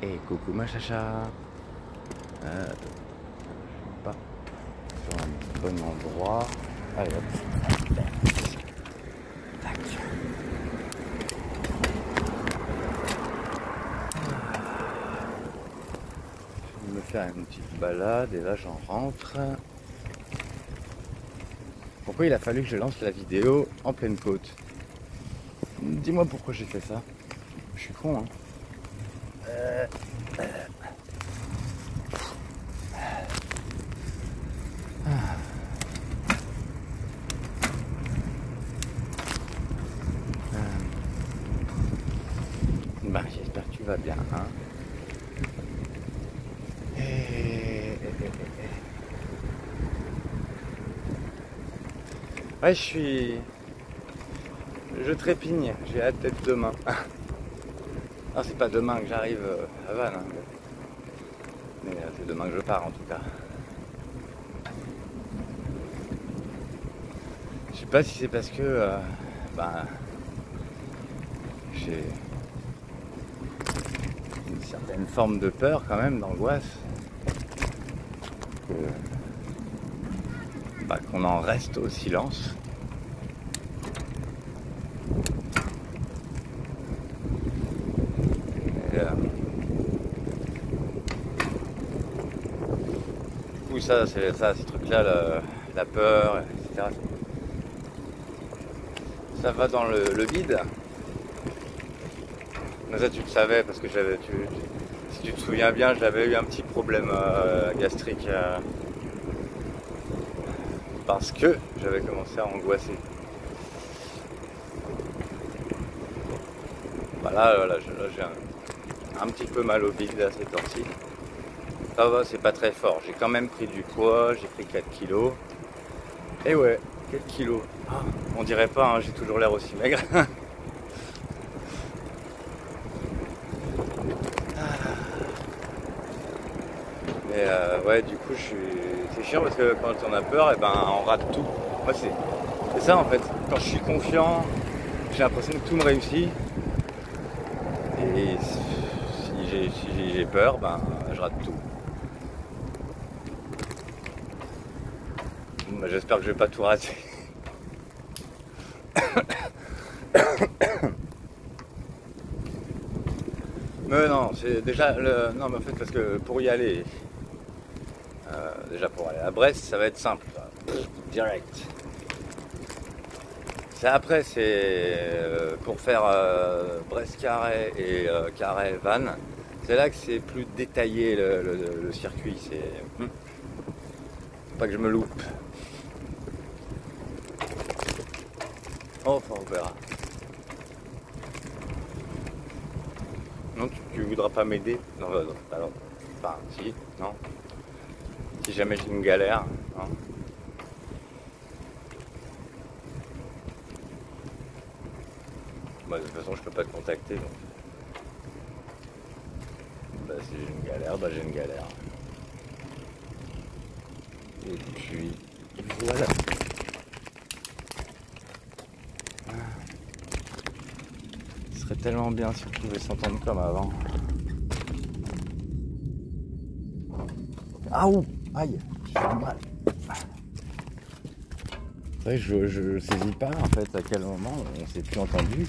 Et coucou ma chacha. Je suis pas sur un bon endroit. Allez hop. Tac. Je vais me faire une petite balade et là j'en rentre. Pourquoi il a fallu que je lance la vidéo en pleine côte? Dis-moi pourquoi j'ai fait ça. Je suis con, hein. Bah, j'espère que tu vas bien, hein. Ouais, je trépigne, j'ai hâte d'être demain. Non, c'est pas demain que j'arrive à Vannes, hein. Mais c'est demain que je pars en tout cas. Je sais pas si c'est parce que j'ai une certaine forme de peur quand même, d'angoisse, qu'on en reste au silence. Du coup, ces trucs-là, la peur, etc. Ça va dans le vide. Mais ça, tu le savais parce que si tu te souviens bien, j'avais eu un petit problème gastrique parce que j'avais commencé à angoisser. Bah là j'ai un petit peu mal au bide à ces temps-ci. Ça va, c'est pas très fort. J'ai quand même pris du poids, j'ai pris 4 kilos. Et ouais, 4 kilos. On dirait pas, hein, j'ai toujours l'air aussi maigre. Mais ouais, du coup, c'est chiant parce que quand on a peur, on rate tout. Moi, c'est ça en fait. Quand je suis confiant, j'ai l'impression que tout me réussit. Et si j'ai peur, je rate tout. J'espère que je vais pas tout rater. Mais non, c'est déjà non, mais en fait, parce que pour y aller, déjà pour aller à Brest, ça va être simple, direct. Après, c'est pour faire Brest-Carré et Carré-Vannes. C'est là que c'est plus détaillé le circuit. C'est pas que je me loupe. Oh, enfin, on verra. Non, tu voudras pas m'aider? Non, alors, enfin, si, non. Si jamais j'ai une galère, hein. De toute façon, je peux pas te contacter, donc. Si j'ai une galère, j'ai une galère. Et puis, voilà. Ce serait tellement bien si on pouvait s'entendre comme avant. Ah ouh, aïe, j'ai mal. C'est vrai que je saisis pas en fait à quel moment on s'est plus entendu.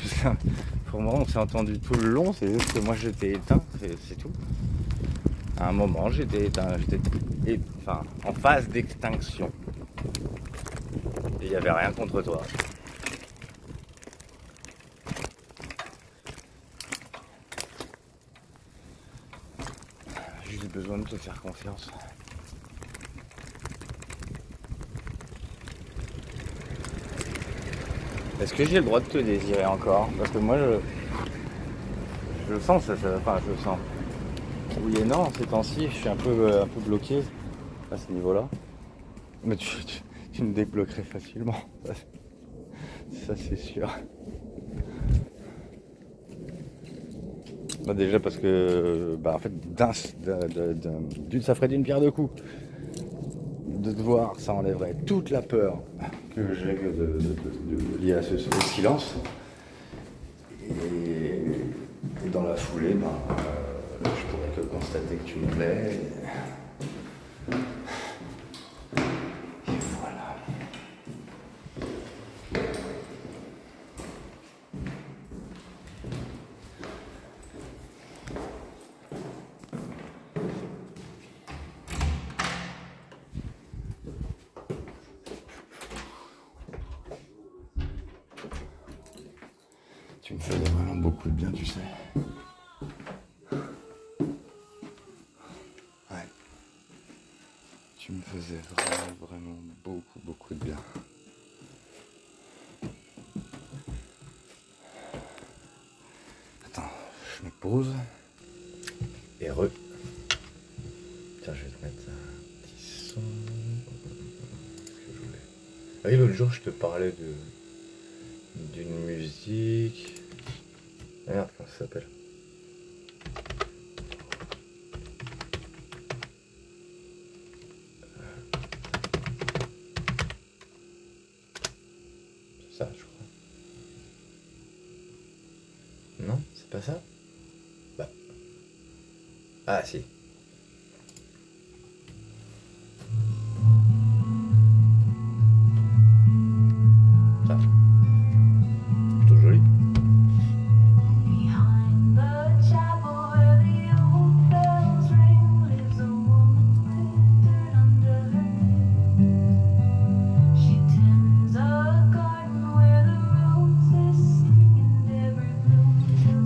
Pour moi, on s'est entendu tout le long, c'est juste que moi j'étais éteint, c'est tout. À un moment, j'étais éteint, en phase d'extinction. Et il n'y avait rien contre toi. J'ai juste besoin de te faire confiance. Est-ce que j'ai le droit de te désirer encore? Parce que moi, je le sens, je le sens. Oui et non, ces temps-ci, je suis un peu bloqué à ce niveau-là. Mais tu me débloquerais facilement. Ça c'est sûr. Déjà parce que, en fait, ça ferait d'une pierre deux coups. De te voir, ça enlèverait toute la peur que j'ai liée à ce silence. Et dans la foulée, je pourrais constater que tu me plais. Et voilà. Tu me faisais vraiment beaucoup de bien, tu sais. Ouais. Tu me faisais vraiment beaucoup de bien. Attends, je me pose. Et re. Tiens, je vais te mettre un petit son. Qu'est-ce que je voulais? Ah oui, l'autre jour, je te parlais d'une musique. Merde, comment ça s'appelle? C'est ça, je crois. Non, c'est pas ça? Bah. Ah, si. Ça. Plutôt joli.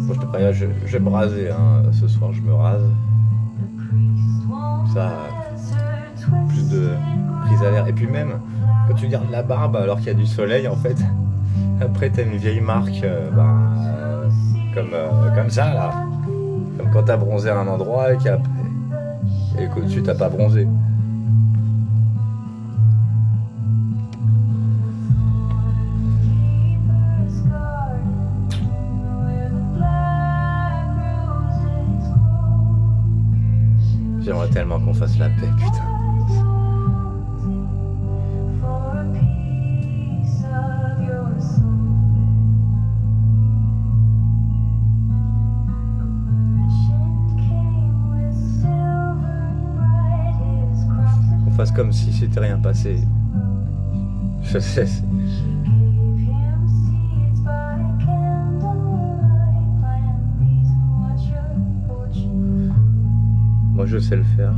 Bon, je te préviens, je vais me raser, hein. Ce soir, je me rase. Ça, plus de prise à l'air. Et puis même, quand tu gardes la barbe alors qu'il y a du soleil, en fait, après t'as une vieille marque, comme ça, là. Comme quand t'as bronzé à un endroit et qu'au-dessus t'as pas bronzé. J'aimerais tellement qu'on fasse la paix, putain. Qu'on fasse comme si c'était rien passé. Je sais. Moi je sais le faire.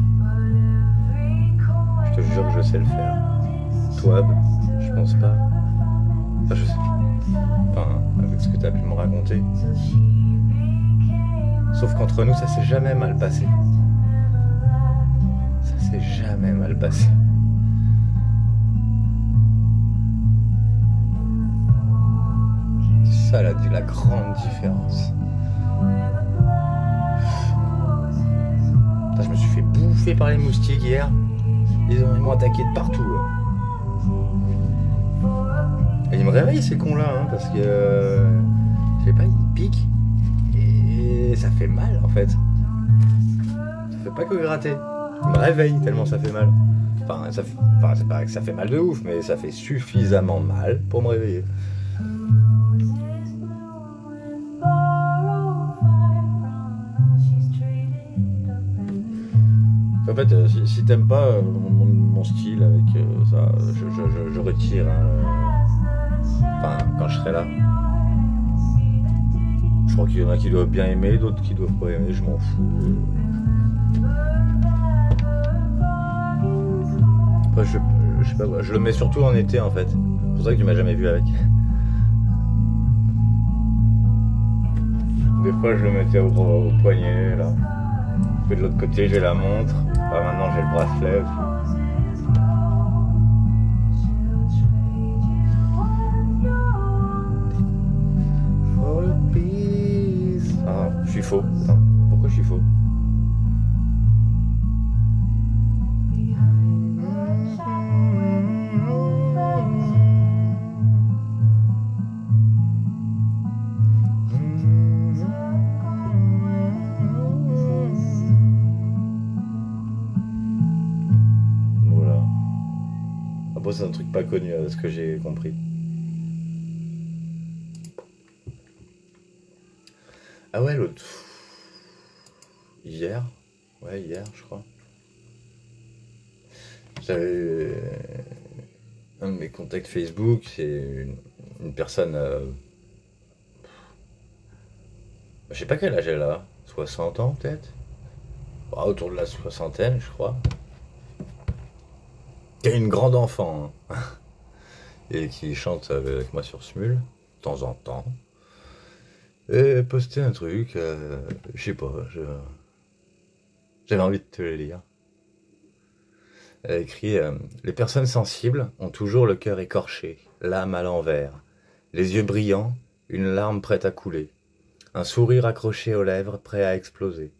Je te jure que je sais le faire. Toi, je pense pas. Enfin, je sais. Enfin, avec ce que tu as pu me raconter. Sauf qu'entre nous, ça s'est jamais mal passé. Ça s'est jamais mal passé. C'est ça la grande différence. Putain, je me suis fait bouffer par les moustiques hier. Ils m'ont attaqué de partout. Là. Et ils me réveillent ces cons là, hein, parce que je sais pas, ils piquent et ça fait mal en fait. Ça fait pas que gratter. Ils me réveillent tellement ça fait mal. Enfin, c'est pas que ça fait mal de ouf, mais ça fait suffisamment mal pour me réveiller. En fait, si t'aimes pas mon style avec ça, je retire. Enfin, quand je serai là. Je crois qu'il y en a qui doivent bien aimer, d'autres qui doivent pas aimer, je m'en fous. Après, je sais pas, je le mets surtout en été en fait. C'est pour ça que tu m'as jamais vu avec. Des fois, je le mettais au poignet là. Et de l'autre côté, j'ai la montre. Bah, maintenant, j'ai le bracelet aussi. Ah, je suis faux. Attends, pourquoi je suis faux? Voilà. Après, c'est un truc pas connu, à ce que j'ai compris. Ah ouais, l'autre. Hier, Ouais, hier, je crois. J'avais un de mes contacts Facebook, c'est une personne, je sais pas quel âge elle a, 60 ans peut-être, autour de la soixantaine, je crois. Qui a une grande enfant, hein, et qui chante avec moi sur Smule, de temps en temps. Et poster un truc, je sais pas, j'avais envie de te le lire. Elle a écrit les personnes sensibles ont toujours le cœur écorché, l'âme à l'envers, les yeux brillants, une larme prête à couler, un sourire accroché aux lèvres prêt à exploser.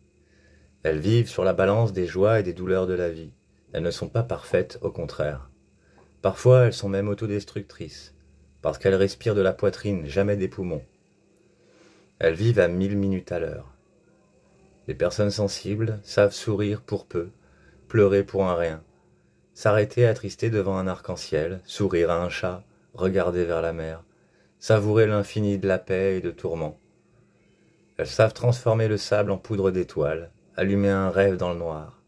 Elles vivent sur la balance des joies et des douleurs de la vie. Elles ne sont pas parfaites, au contraire. Parfois, elles sont même autodestructrices, parce qu'elles respirent de la poitrine, jamais des poumons. Elles vivent à 1000 minutes à l'heure. Les personnes sensibles savent sourire pour peu, pleurer pour un rien, s'arrêter attristé devant un arc-en-ciel, sourire à un chat, regarder vers la mer, savourer l'infini de la paix et de tourments. Elles savent transformer le sable en poudre d'étoiles, allumer un rêve dans le noir.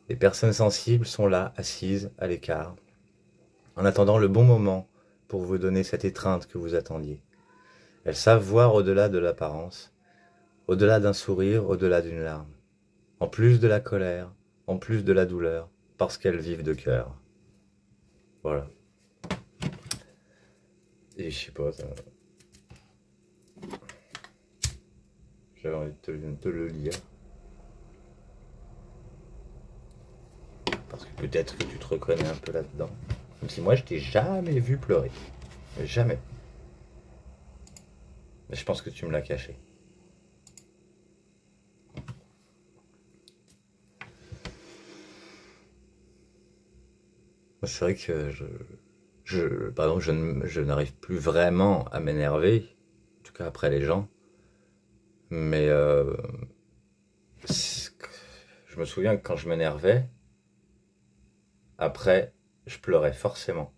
Les personnes sensibles sont là, assises, à l'écart, en attendant le bon moment pour vous donner cette étreinte que vous attendiez. Elles savent voir au-delà de l'apparence, au-delà d'un sourire, au-delà d'une larme, en plus de la colère, en plus de la douleur, parce qu'elles vivent de cœur. Voilà. Et je sais pas, ça... j'avais envie de te le lire. Parce que peut-être que tu te reconnais un peu là-dedans. Même si moi, je t'ai jamais vu pleurer. Jamais. Mais je pense que tu me l'as caché. C'est vrai que par exemple, je n'arrive plus vraiment à m'énerver, en tout cas après les gens. Mais je me souviens que quand je m'énervais, après, je pleurais forcément.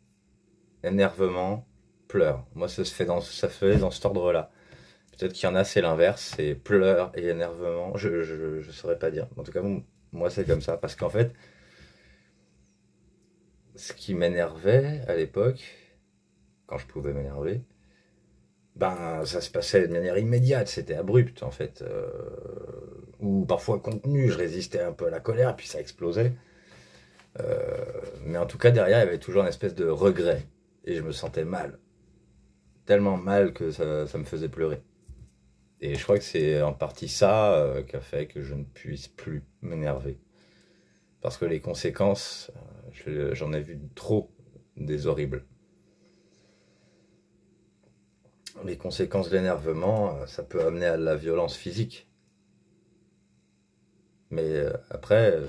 Énervement, pleure. Moi, ça se fait ça fait dans cet ordre-là. Peut-être qu'il y en a, c'est l'inverse, c'est pleurs et énervement. Je saurais pas dire. En tout cas, moi, c'est comme ça. Parce qu'en fait, ce qui m'énervait à l'époque, quand je pouvais m'énerver, ben ça se passait de manière immédiate, c'était abrupt en fait. Ou parfois contenu, je résistais un peu à la colère, puis ça explosait. Mais en tout cas, derrière, il y avait toujours une espèce de regret. Et je me sentais mal. Tellement mal que ça me faisait pleurer. Et je crois que c'est en partie ça qui a fait que je ne puisse plus m'énerver. Parce que les conséquences, j'en ai vu trop des horribles. Les conséquences de l'énervement, ça peut amener à de la violence physique. Mais après,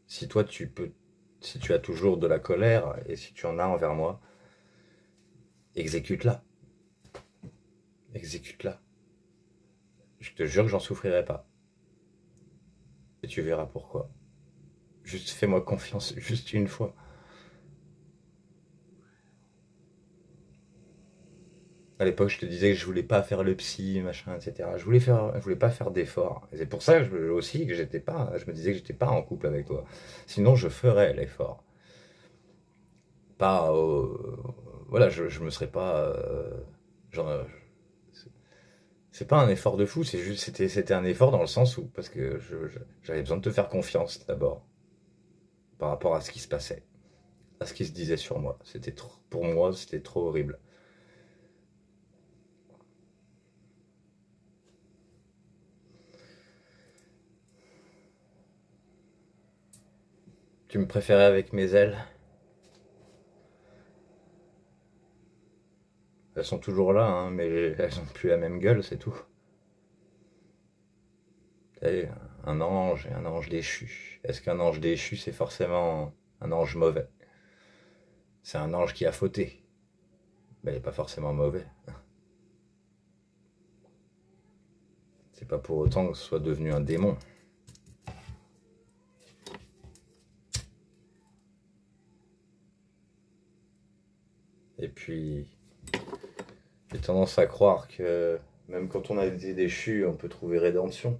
si toi si tu as toujours de la colère et si tu en as envers moi, exécute-la. Exécute-la. Je te jure que j'en souffrirai pas. Et tu verras pourquoi. Juste fais-moi confiance, juste une fois. À l'époque, je te disais que je voulais pas faire le psy, machin, etc. Je voulais pas faire d'efforts. Et c'est pour ça que aussi que je me disais que j'étais pas en couple avec toi. Sinon, je ferais l'effort. Pas, voilà, je me serais pas, genre, c'est pas un effort de fou, c'était un effort dans le sens où, parce que j'avais besoin de te faire confiance d'abord, par rapport à ce qui se passait, à ce qui se disait sur moi. Pour moi, c'était trop horrible. Tu me préférais avec mes ailes. Elles sont toujours là, hein, mais elles ont plus la même gueule, c'est tout. Et un ange et un ange déchu. Est-ce qu'un ange déchu, c'est forcément un ange mauvais? C'est un ange qui a fauté. Ben, il n'est pas forcément mauvais. C'est pas pour autant que ce soit devenu un démon. Et puis, j'ai tendance à croire que même quand on a été déchu, on peut trouver rédemption.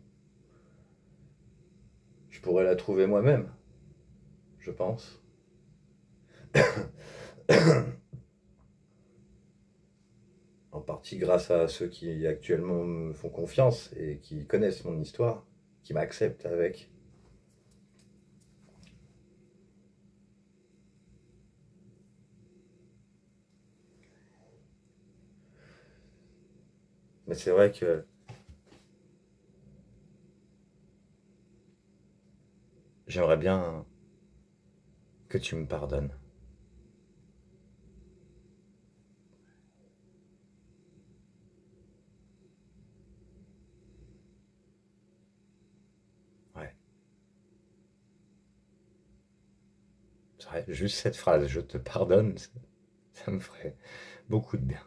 Je pourrais la trouver moi-même, je pense. En partie grâce à ceux qui actuellement me font confiance et qui connaissent mon histoire, qui m'acceptent avec. Mais c'est vrai que j'aimerais bien que tu me pardonnes. Ouais. C'est vrai, juste cette phrase, je te pardonne, ça me ferait beaucoup de bien.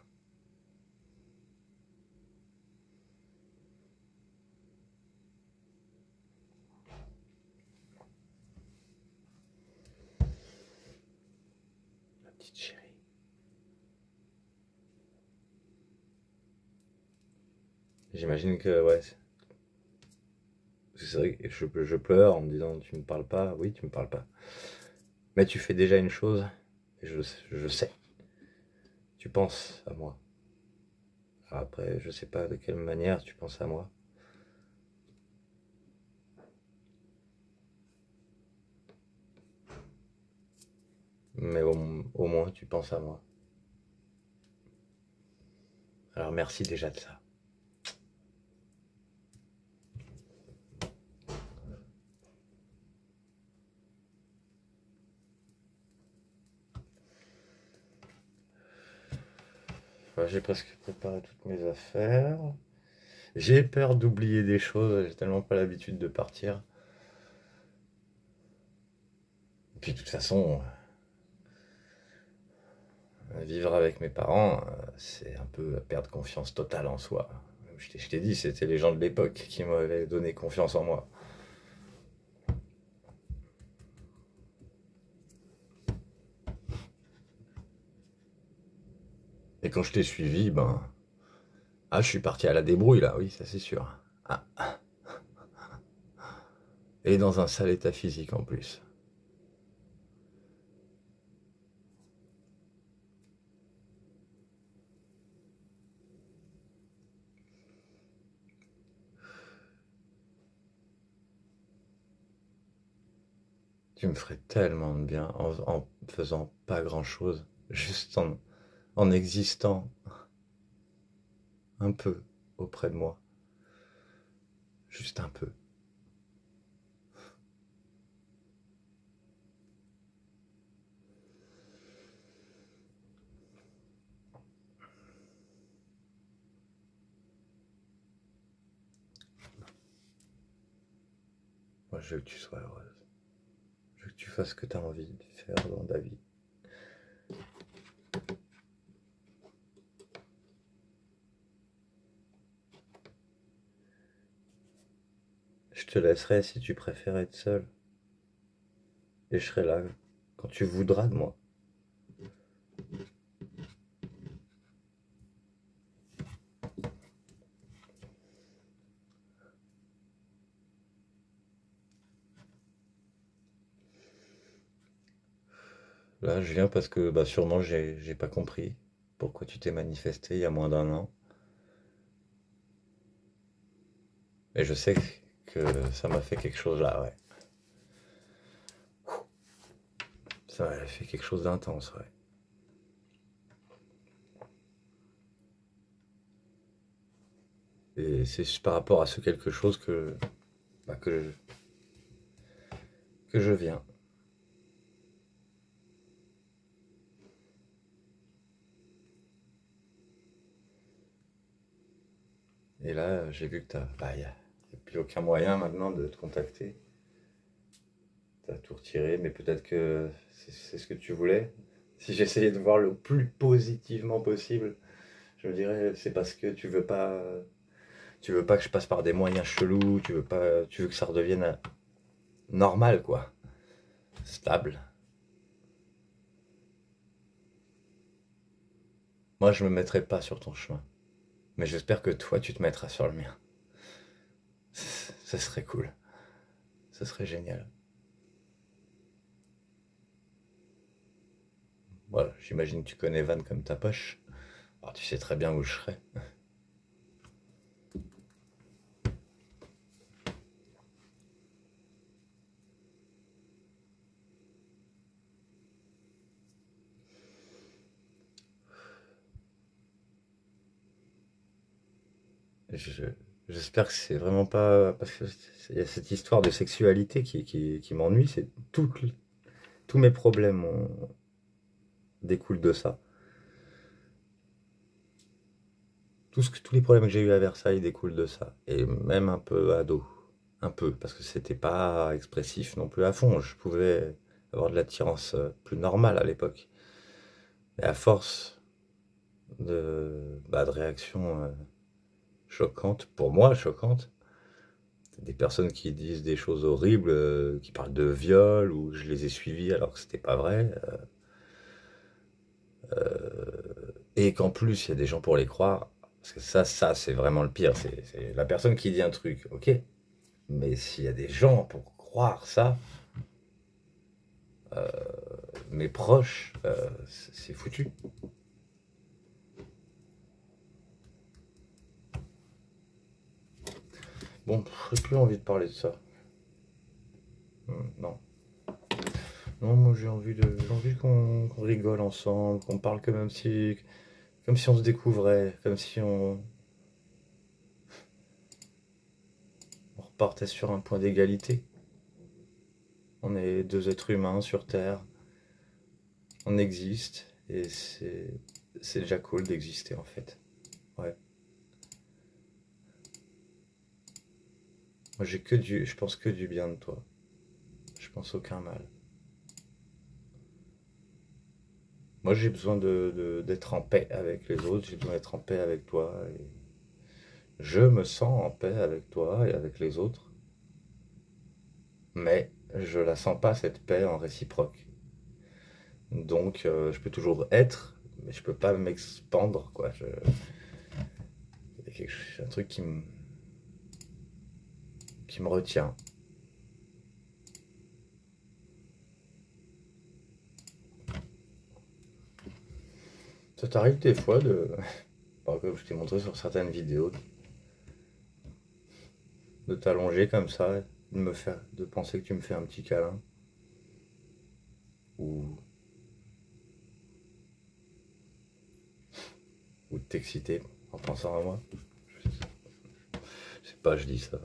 Ma petite chérie. J'imagine que, ouais, c'est vrai que je pleure en me disant tu me parles pas. Oui, tu me parles pas. Mais tu fais déjà une chose, et je sais. Tu penses à moi. Alors après, je sais pas de quelle manière tu penses à moi. Mais au moins tu penses à moi. Alors merci déjà de ça. Voilà, j'ai presque préparé toutes mes affaires. J'ai peur d'oublier des choses, j'ai tellement pas l'habitude de partir. Et puis de toute façon, vivre avec mes parents, c'est un peu perdre confiance totale en soi. Je t'ai dit, c'était les gens de l'époque qui m'avaient donné confiance en moi. Et quand je t'ai suivi, ben... Ah, je suis parti à la débrouille là, oui, ça c'est sûr. Ah, et dans un sale état physique en plus. Tu me ferais tellement de bien en faisant pas grand-chose, juste en existant un peu auprès de moi. Juste un peu. Moi, je veux que tu sois heureuse. Je veux que tu fasses ce que tu as envie de faire dans ta vie. Je te laisserai si tu préfères être seule. Et je serai là quand tu voudras de moi. Là, je viens parce que bah, sûrement j'ai pas compris pourquoi tu t'es manifesté il y a moins d'un an. Et je sais que ça m'a fait quelque chose là, ouais. Ça m'a fait quelque chose d'intense, ouais. Et c'est par rapport à ce quelque chose bah, que je viens. Et là, j'ai vu que bah, y a plus aucun moyen maintenant de te contacter. T'as tout retiré, mais peut-être que c'est ce que tu voulais. Si j'essayais de voir le plus positivement possible, je me dirais c'est parce que tu veux pas que je passe par des moyens chelous, tu veux que ça redevienne normal quoi, stable. Moi je me mettrai pas sur ton chemin, mais j'espère que toi tu te mettras sur le mien. Ça serait cool. ce serait génial. Voilà, j'imagine que tu connais Vannes comme ta poche. Alors tu sais très bien où je serais. Je- J'espère que c'est vraiment pas... Parce que il y a cette histoire de sexualité qui m'ennuie. Tous mes problèmes découlent de ça. Tous les problèmes que j'ai eu à Versailles découlent de ça. Et même un peu ado. Un peu, parce que c'était pas expressif non plus à fond. Je pouvais avoir de l'attirance plus normale à l'époque. Et à force de réactions choquantes, pour moi choquantes, des personnes qui disent des choses horribles, qui parlent de viol, ou je les ai suivis alors que c'était pas vrai, et qu'en plus il y a des gens pour les croire, parce que ça c'est vraiment le pire, c'est la personne qui dit un truc, ok, mais s'il y a des gens pour croire ça, mes proches, c'est foutu. Bon, j'ai plus envie de parler de ça. Non. Non, moi j'ai envie qu'on rigole ensemble, qu'on parle comme si on se découvrait, comme si on repartait sur un point d'égalité. On est deux êtres humains sur Terre, on existe, et c'est déjà cool d'exister en fait. Ouais. Moi je pense que du bien de toi. Je pense aucun mal. Moi j'ai besoin d'être en paix avec les autres, j'ai besoin d'être en paix avec toi, et je me sens en paix avec toi et avec les autres, mais je la sens pas cette paix en réciproque. Donc je peux toujours être, mais je peux pas m'expandre, quoi. Il y a un truc qui me retient. Ça t'arrive des fois comme je t'ai montré sur certaines vidéos, de t'allonger comme ça, de penser que tu me fais un petit câlin, ou, ou de t'exciter en pensant à moi. Je sais pas, je dis ça.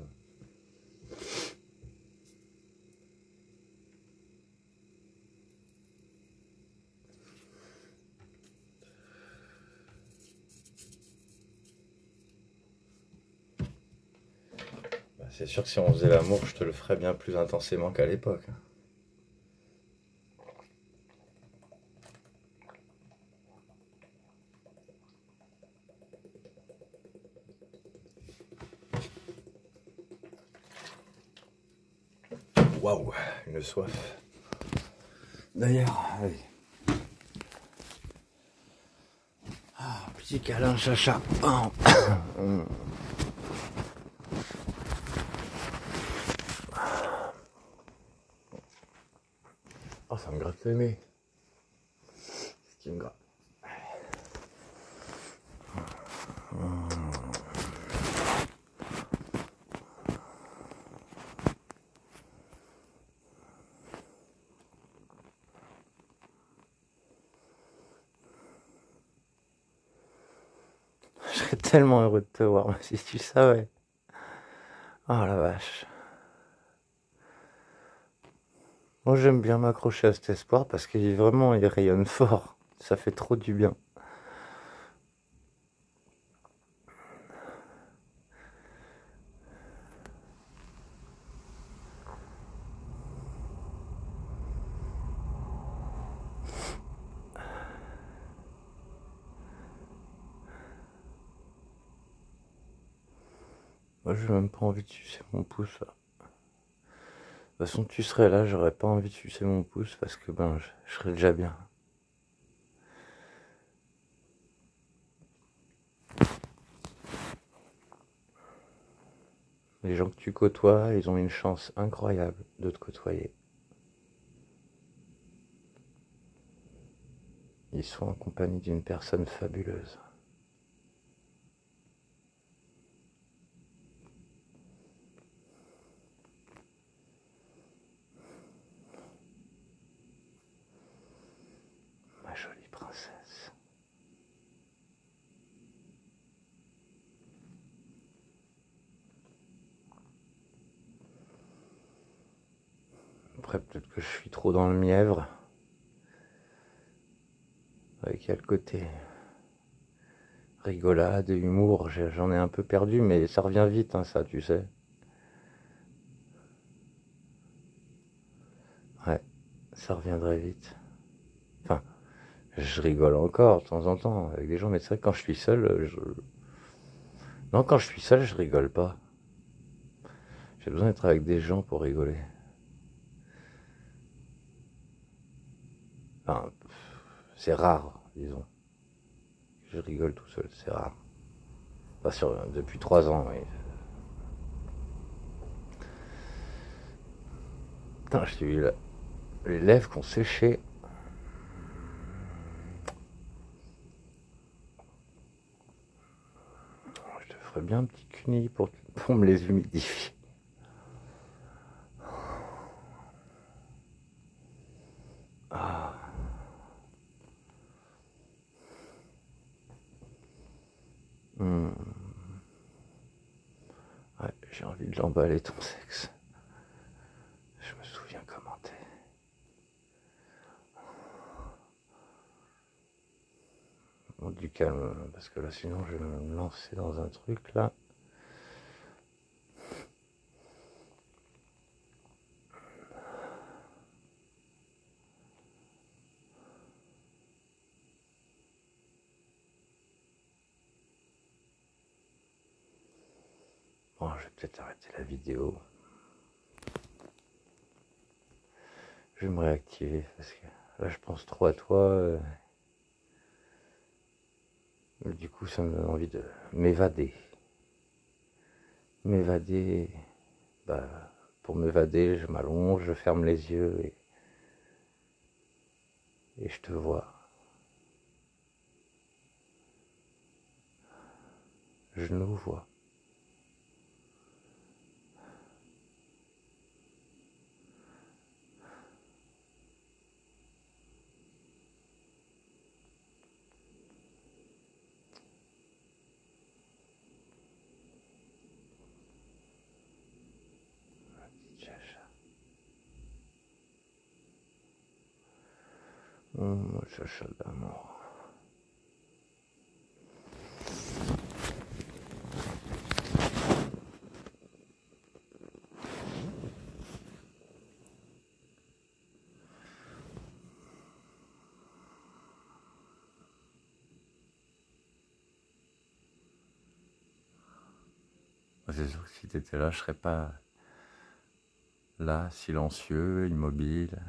Bah, c'est sûr que si on faisait l'amour, je te le ferais bien plus intensément qu'à l'époque. Waouh, une soif. D'ailleurs, allez. Petit câlin, chacha. Oh. Oh, ça me gratte le nez. Ce qui me gratte. Je serais tellement heureux de te voir, si tu savais. Oh la vache. Moi j'aime bien m'accrocher à cet espoir parce qu'il vraiment il rayonne fort. Ça fait trop du bien. Moi j'ai même pas envie de sucer mon pouce là. De toute façon tu serais là, j'aurais pas envie de sucer mon pouce parce que je serais déjà bien. Les gens que tu côtoies, ils ont une chance incroyable de te côtoyer. Ils sont en compagnie d'une personne fabuleuse. Ma jolie princesse. Après, peut-être que je suis trop dans le mièvre. Avec quel côté rigolade et humour, j'en ai un peu perdu, mais ça revient vite, hein, ça, tu sais. Ouais, ça reviendrait vite. Enfin, je rigole encore de temps en temps avec des gens, mais c'est vrai que quand je suis seul, non, quand je suis seul, je rigole pas. J'ai besoin d'être avec des gens pour rigoler. Enfin, c'est rare, disons. Je rigole tout seul, c'est rare. Pas depuis 3 ans, oui. Putain, je t'ai vu là. Les lèvres qui ont séché. Je te ferais bien un petit cuni pour me les humidifier. Ah. Hmm. Ouais, j'ai envie de l'emballer ton sexe. Je me souviens comment t'es. Bon, du calme, parce que là sinon je vais me lancer dans un truc là. Bon, je vais peut-être arrêter la vidéo. Je vais me réactiver parce que là je pense trop à toi. Du coup ça me donne envie de m'évader. M'évader. Bah, pour m'évader, je m'allonge, je ferme les yeux et je te vois. Je nous vois. Chacha d'amour. C'est sûr que si t'étais là, je serais pas là, silencieux, immobile.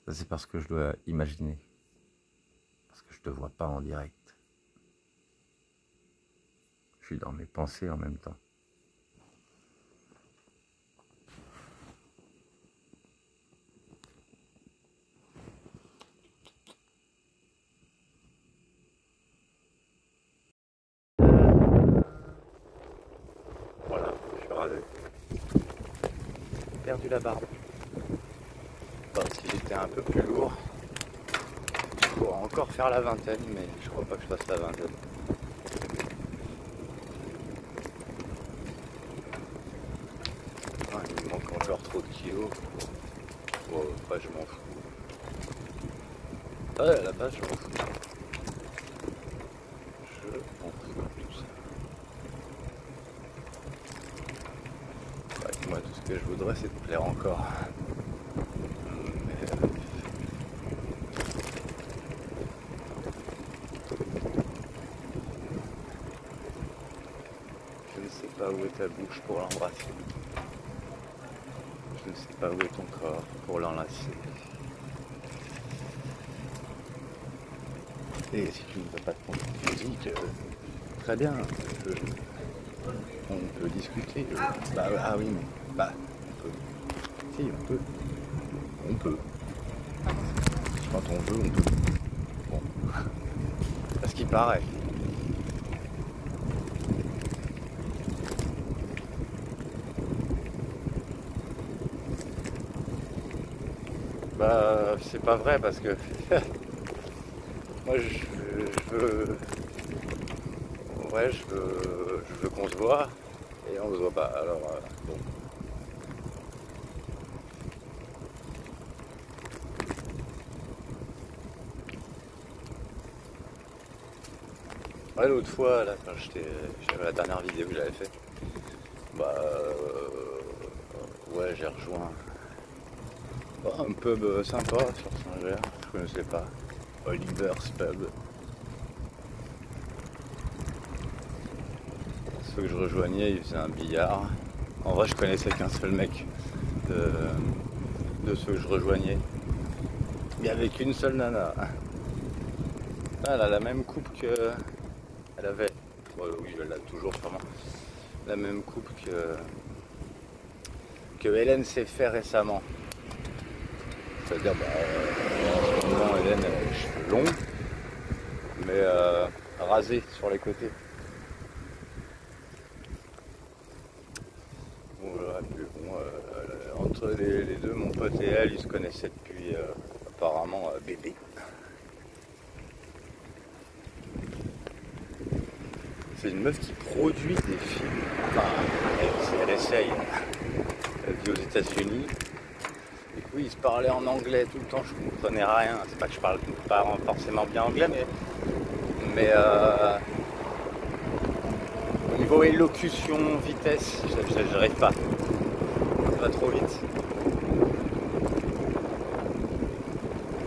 Ça, c'est parce que je dois imaginer. Parce que je te vois pas en direct. Je suis dans mes pensées en même temps. Voilà, je suis rasé. J'ai perdu la barbe. Enfin, si j'étais un peu plus lourd, je pourrais encore faire la vingtaine, mais je crois pas que je fasse la vingtaine. Ah, il me manque encore trop de kilos. Bon, après, je m'en fous. Ah, à la base, je m'en fous. Je m'en fous de tout ça. Ouais, moi, tout ce que je voudrais, c'est te plaire encore. Mais, je ne sais pas où est ta bouche pour l'embrasser. Je ne sais pas où est ton corps pour l'enlacer. Et si tu ne veux pas te prendre de musique, très bien. On peut discuter. Bah ah oui, mais bah on peut. Si on peut. On peut. Quand on veut, on peut. Bon. À ce qui paraît. Bah c'est pas vrai parce que moi je veux. Ouais je veux qu'on se voit et on se voit pas. Alors bon. Ouais, l'autre fois, là, quand j'avais la dernière vidéo que j'avais fait, bah, ouais, j'ai rejoint un pub sympa sur Saint-Ger, je connaissais pas, Oliver's Pub. Ceux que je rejoignais, ils faisaient un billard. En vrai, je connaissais qu'un seul mec de ceux que je rejoignais. Il y avait qu'une seule nana. Elle a la même coupe que. Elle avait. Bon, oui, elle a toujours sûrement. La même coupe que Hélène s'est fait récemment. C'est-à-dire, en ce moment, Hélène a les cheveux longs, mais rasés sur les côtés. Bon, voilà, puis bon, entre les deux, mon pote et elle, ils se connaissaient depuis apparemment bébé. C'est une meuf qui produit des films. Enfin, elle essaye. Elle vit aux États-Unis. Du coup, ils se parlaient en anglais tout le temps, je comprenais rien. C'est pas que je parle pas forcément bien anglais, mais au niveau élocution, vitesse, j'arrive pas. Ça va trop vite.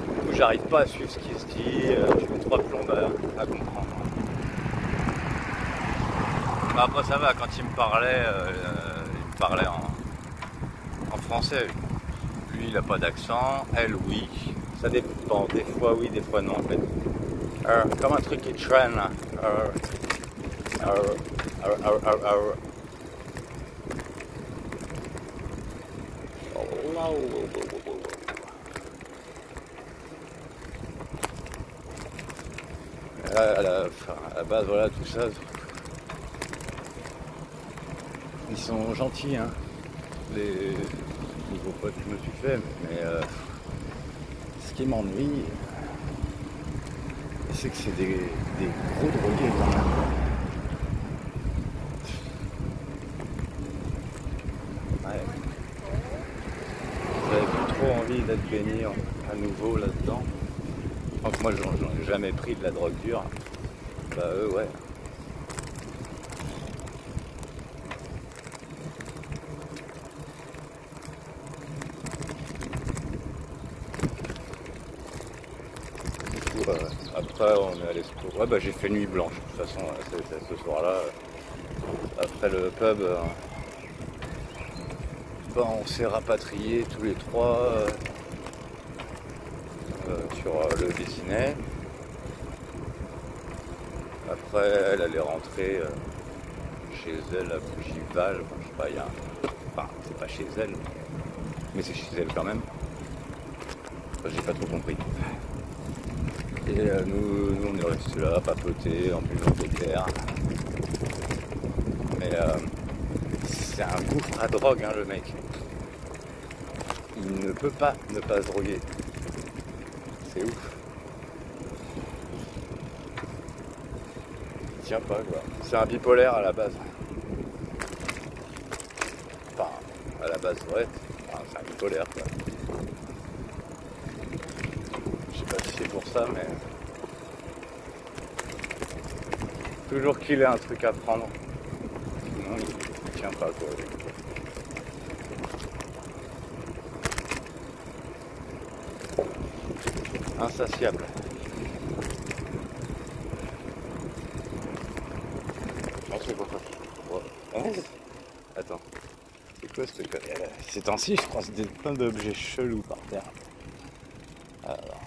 Du coup, j'arrive pas à suivre ce qui se dit. Je mets 3 plombes à comprendre. Bah après ça va, quand il me parlait en français. Lui il a pas d'accent, elle oui. Ça dépend, des fois oui, des fois non en fait. Comme un truc qui traîne là. À la base voilà tout ça. Ils sont gentils, hein, les nouveaux potes que je me suis fait, mais ce qui m'ennuie, c'est que c'est des gros drogués quand même. Ouais. J'avais plus trop envie d'être baigné à nouveau là-dedans. Donc moi j'en ai jamais pris de la drogue dure. Bah eux ouais. Après on est allé se courir. Ouais bah j'ai fait nuit blanche de toute façon ce soir-là. Après le pub, on s'est rapatriés tous les trois sur le Vésinet. Après elle est rentrée chez elle à Bougival. Enfin, je sais pas, il y a enfin c'est pas chez elle, mais c'est chez elle quand même. Enfin, j'ai pas trop compris. Et nous on est restés là, papoter, en buvant des bières. Mais c'est un gouffre à drogue hein, le mec. Il ne peut pas ne pas se droguer. C'est ouf. Il tient pas quoi. C'est un bipolaire à la base. Enfin, à la base ouais. Enfin, c'est un bipolaire quoi. Je sais pas si c'est pour ça mais. Toujours qu'il ait un truc à prendre. Sinon il tient pas quoi. Insatiable. C'est quoi ça? Attends. C'est quoi ce truc? Ces temps-ci, je croise plein d'objets chelous par terre. Alors.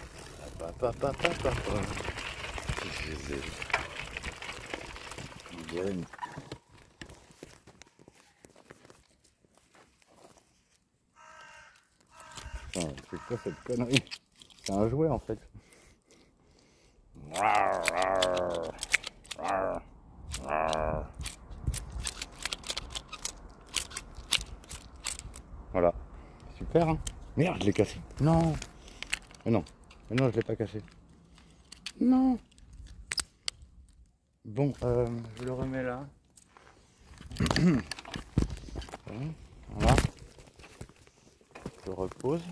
Putain, c'est quoi cette connerie? C'est un jouet en fait. Voilà. Super, hein? Merde, je l'ai cassé. Non. Mais non. Mais non, je l'ai pas cassé. Non. Bon, je le remets là. Voilà. Je repose.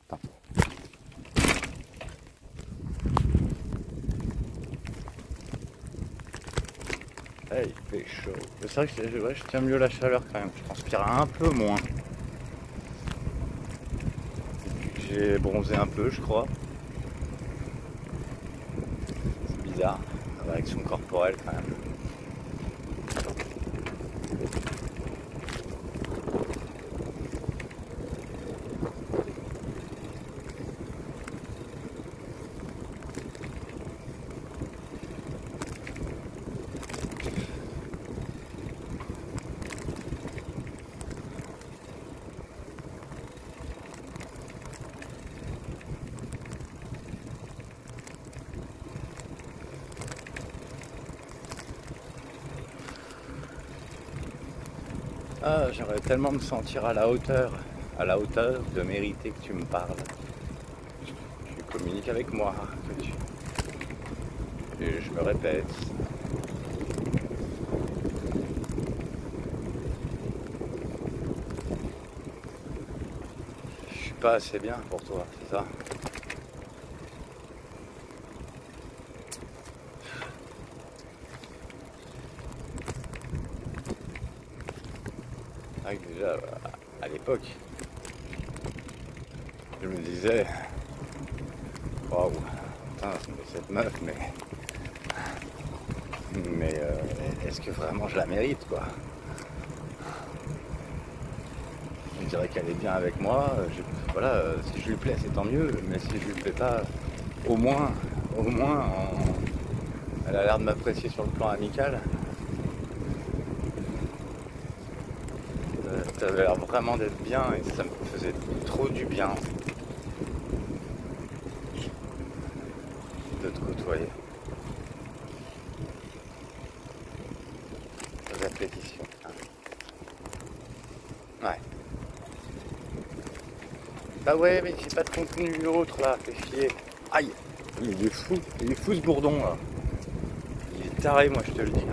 Attends. Il fait chaud. C'est vrai que je tiens mieux la chaleur quand même. Je transpire un peu moins. J'ai bronzé un peu, je crois. C'est bizarre. La réaction corporelle quand même. Ah, j'aimerais tellement me sentir à la hauteur de mériter que tu me parles. Tu communiques avec moi, et je me répète. Je suis pas assez bien pour toi, c'est ça? Ah, déjà, à l'époque, je me disais, waouh, putain, cette meuf, mais est-ce que vraiment je la mérite, quoi? Je dirais qu'elle est bien avec moi, voilà, si je lui plais, c'est tant mieux, mais si je lui plais pas, au moins, elle a l'air de m'apprécier sur le plan amical. Ça avait l'air vraiment d'être bien et ça me faisait trop du bien de te côtoyer. Répétition. Ouais. Bah ouais, mais j'ai pas de contenu autre là, fais chier. Aïe, il est fou ce bourdon là. Il est taré, moi je te le dis.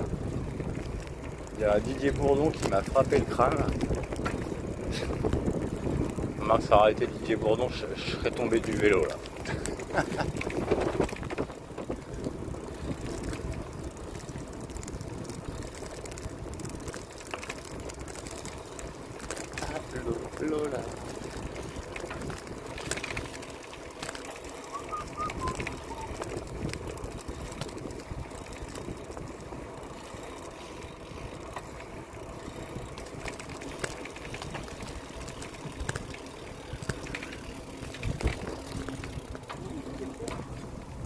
Il y a Didier Bourdon qui m'a frappé le crâne. Remarque, ça aurait été Didier Bourdon, je serais tombé du vélo là. L'eau là.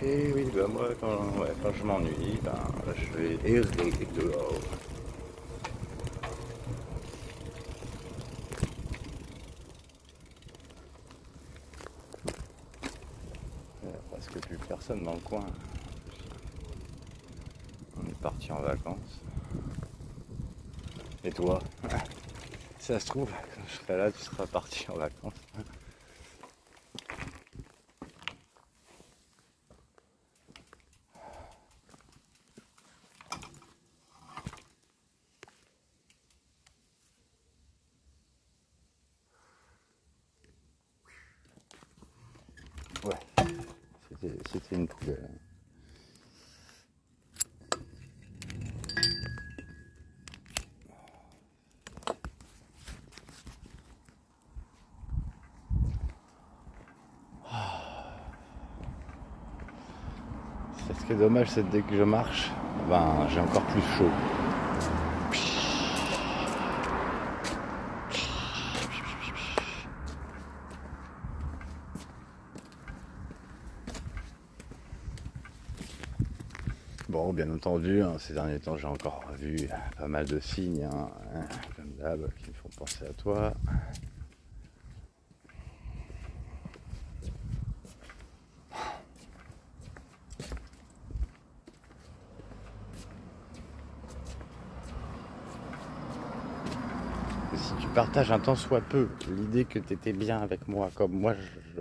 Et oui, bah moi quand je m'ennuie, je vais errer dehors. Il n'y a presque plus personne dans le coin. On est parti en vacances. Et toi? Si ça se trouve, quand je serai là, tu seras parti en vacances. Ouais, c'était une poubelle. Ce qui est dommage, c'est que dès que je marche, j'ai encore plus chaud. Bon, bien entendu, ces derniers temps, j'ai encore vu pas mal de signes, comme d'hab, qui me font penser à toi. Si tu partages un tant soit peu l'idée que tu étais bien avec moi, comme moi je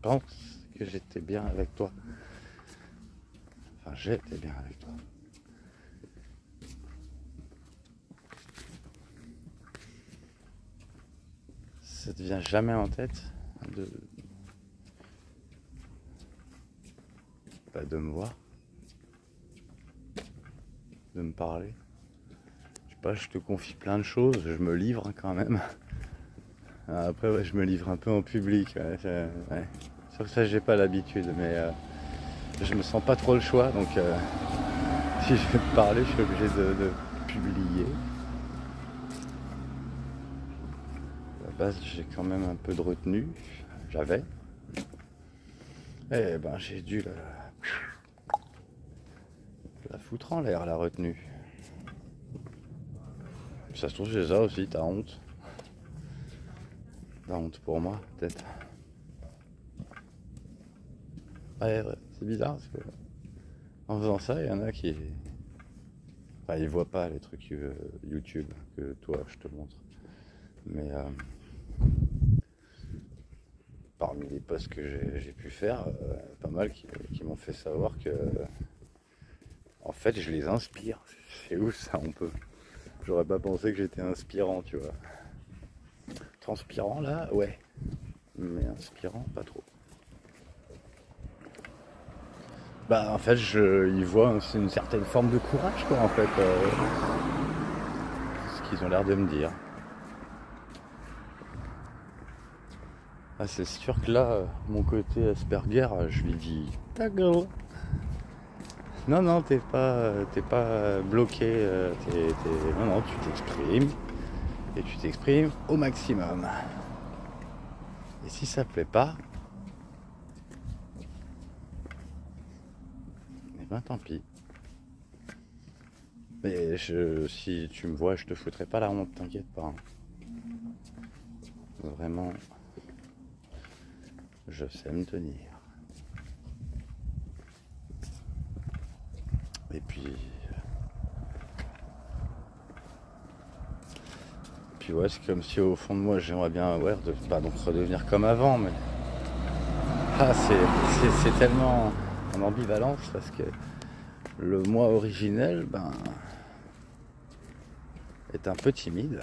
pense que j'étais bien avec toi. Enfin, j'étais bien avec toi. Ça te vient jamais en tête de me voir, de me parler. Je sais pas, je te confie plein de choses, je me livre quand même. Après, ouais, je me livre un peu en public. Ouais. Sur ça, j'ai pas l'habitude, mais je me sens pas trop le choix, donc si je veux te parler, je suis obligé de publier. À la base, j'ai quand même un peu de retenue. J'avais. Eh ben, j'ai dû la foutre en l'air, la retenue. Ça se trouve, c'est ça aussi, t'as honte. T'as honte pour moi, peut-être. Ouais, c'est bizarre parce que en faisant ça, il y en a qui. Enfin, ils voient pas les trucs YouTube que toi je te montre. Mais parmi les posts que j'ai pu faire, pas mal qui m'ont fait savoir que en fait je les inspire. C'est ouf ça, on peut. J'aurais pas pensé que j'étais inspirant, tu vois. Transpirant là, ouais. Mais inspirant, pas trop. Bah en fait ils voient c'est une certaine forme de courage quoi en fait. C'est ce qu'ils ont l'air de me dire. Ah, c'est sûr que là, mon côté Asperger, je lui dis ta gueule. Non, non, t'es pas bloqué. Non, non, tu t'exprimes. Et tu t'exprimes au maximum. Et si ça plaît pas, eh ben tant pis. Mais si tu me vois, je te foutrai pas la honte, t'inquiète pas. Vraiment, je sais me tenir. Et puis ouais, c'est comme si au fond de moi j'aimerais bien pas donc redevenir comme avant, mais c'est tellement en ambivalence parce que le moi originel est un peu timide.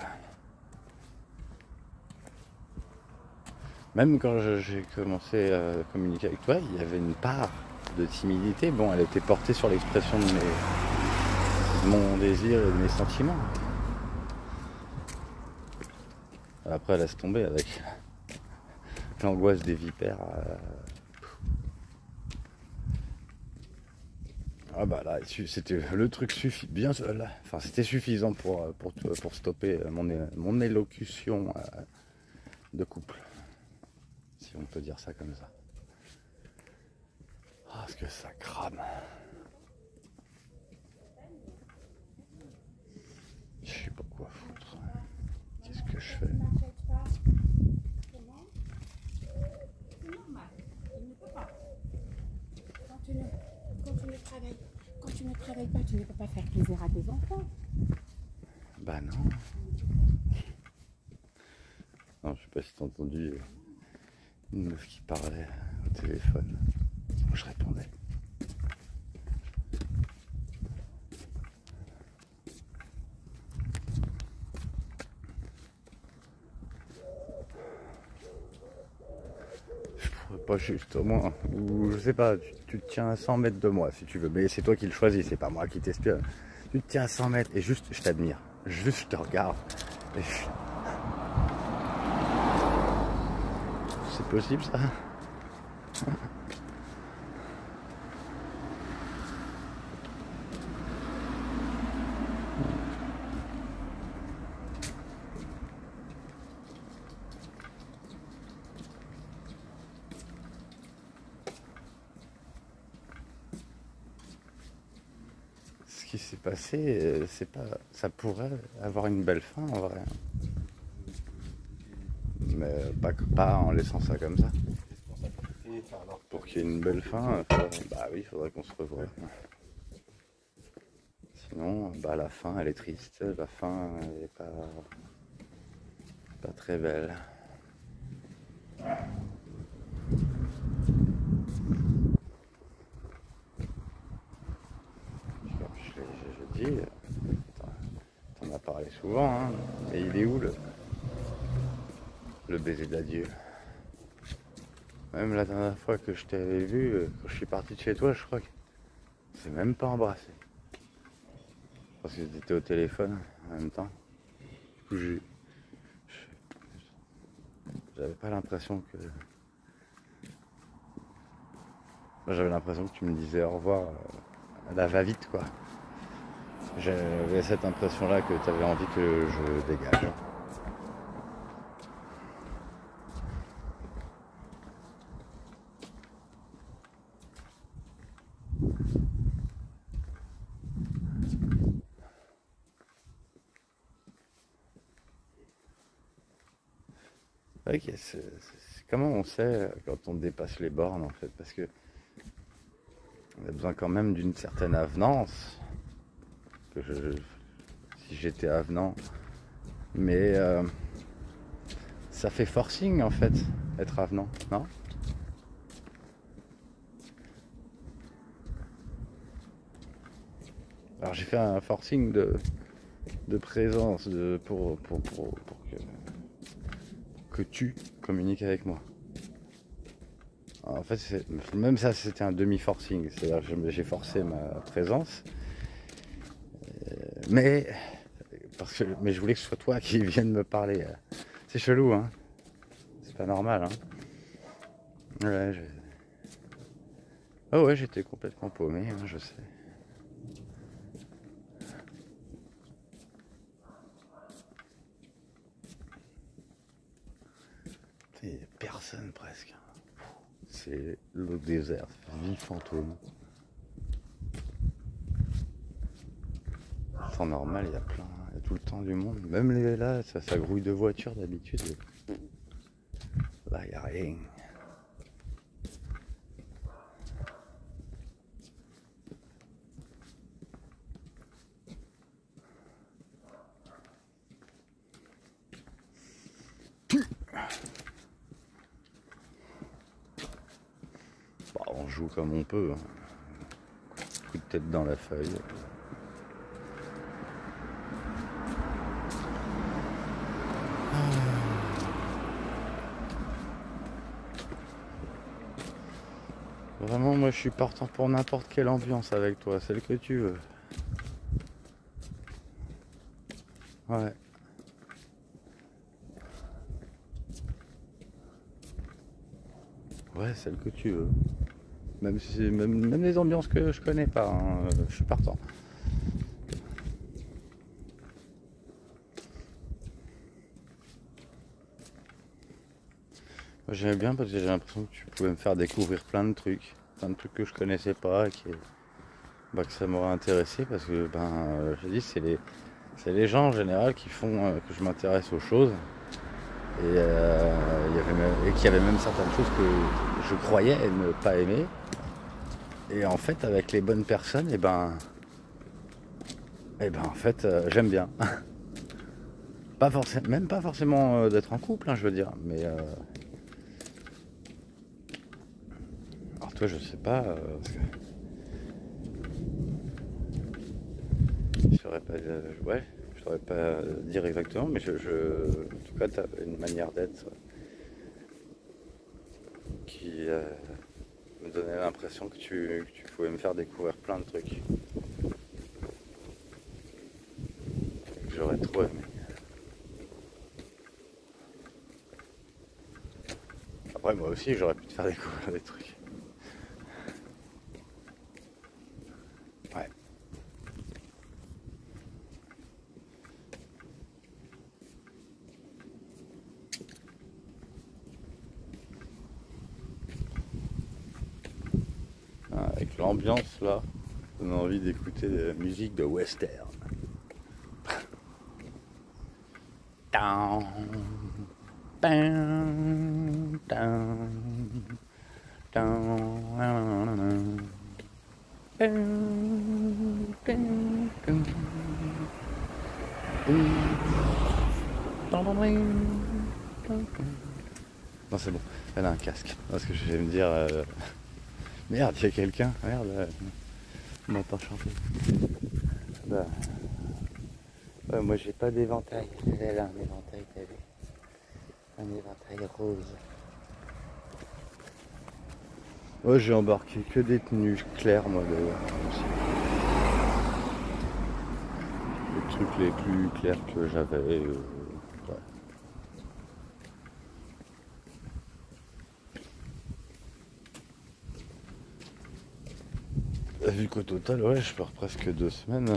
Même quand j'ai commencé à communiquer avec toi, il y avait une part de timidité. Bon, elle était portée sur l'expression de mon désir et de mes sentiments. Après, laisse tomber avec l'angoisse des vipères. Ah bah là, c'était le truc c'était suffisant pour stopper mon élocution de couple, si on peut dire ça comme ça. Ah, parce que ça crame. Je sais pas quoi foutre. Qu'est-ce que je fais? Quand tu ne travailles pas, tu ne peux pas faire plaisir à tes enfants. Bah non. Non, je sais pas si t'as entendu une meuf qui parlait au téléphone. Moi, je répondais. Je pourrais pas justement, ou je sais pas, tu te tiens à 100 mètres de moi si tu veux, mais c'est toi qui le choisis, c'est pas moi qui t'espionne. Tu te tiens à 100 mètres et juste je t'admire, juste je te regarde. C'est possible ça? Ce qui s'est passé, ça pourrait avoir une belle fin en vrai. Mais pas en laissant ça comme ça. Pour qu'il y ait une belle fin, il faudrait qu'on se revoie. sinon, bah, la fin, elle est triste. La fin, elle est pas très belle. Comme je dis, t'en as parlé souvent, hein, mais il est où le baiser d'adieu? Même la dernière fois que je t'avais vu, quand je suis parti de chez toi, je crois que c'est même pas embrassé. Parce que t'étais au téléphone en même temps. Du coup, j'avais pas l'impression que... Moi, j'avais l'impression que tu me disais au revoir à la va-vite, quoi. J'avais cette impression-là que tu avais envie que je dégage. Ok, comment on sait quand on dépasse les bornes en fait? Parce que on a besoin quand même d'une certaine avenance. Si j'étais avenant, mais ça fait forcing en fait, être avenant, non? Alors j'ai fait un forcing de présence pour que tu communiques avec moi. En fait, même ça, c'était un demi-forcing. C'est-à-dire que j'ai forcé ma présence. Mais je voulais que ce soit toi qui vienne me parler. C'est chelou, hein. C'est pas normal, hein. Ouais, oh ouais, j'étais complètement paumé, hein, je sais. Il n'y a personne presque. C'est l'eau désert, vie fantôme. En temps normal, il y a tout le temps du monde. Même là, ça grouille de voitures d'habitude. Là, il n'y a rien. Bah, on joue comme on peut. Hein. Coup de tête dans la feuille. Vraiment, moi je suis partant pour n'importe quelle ambiance avec toi, celle que tu veux. Ouais. Ouais, celle que tu veux. Même si même les ambiances que je connais pas, hein, je suis partant. Moi, j'aimais bien parce que j'ai l'impression que tu pouvais me faire découvrir plein de trucs que je connaissais pas, que ça m'aurait intéressé parce que je dis c'est les gens en général qui font que je m'intéresse aux choses et qu'il y avait même certaines choses que je croyais ne pas aimer et en fait avec les bonnes personnes en fait j'aime bien. Pas forcément, même pas forcément d'être en couple, hein, je veux dire, mais alors toi je sais pas parce que je saurais pas ouais, je saurais pas dire exactement, mais en tout cas t'as une manière d'être qui me donnait l'impression que tu pouvais me faire découvrir plein de trucs que j'aurais trop aimé. Après moi aussi j'aurais pu te faire découvrir des trucs. Ouais. Avec l'ambiance là, on a envie d'écouter de la musique de western. Down, down, down, down, down, down, down. Non, c'est bon, elle a un casque. Parce que je vais me dire, merde, il y a quelqu'un, merde, on m'entend chanter. Bah, ouais, moi j'ai pas d'éventail. Elle a un éventail, t'as vu? Un éventail rose. Ouais, j'ai embarqué que des tenues claires, moi, d'ailleurs. Les trucs les plus clairs que j'avais. Ouais. Vu qu'au total, ouais, je pars presque 2 semaines.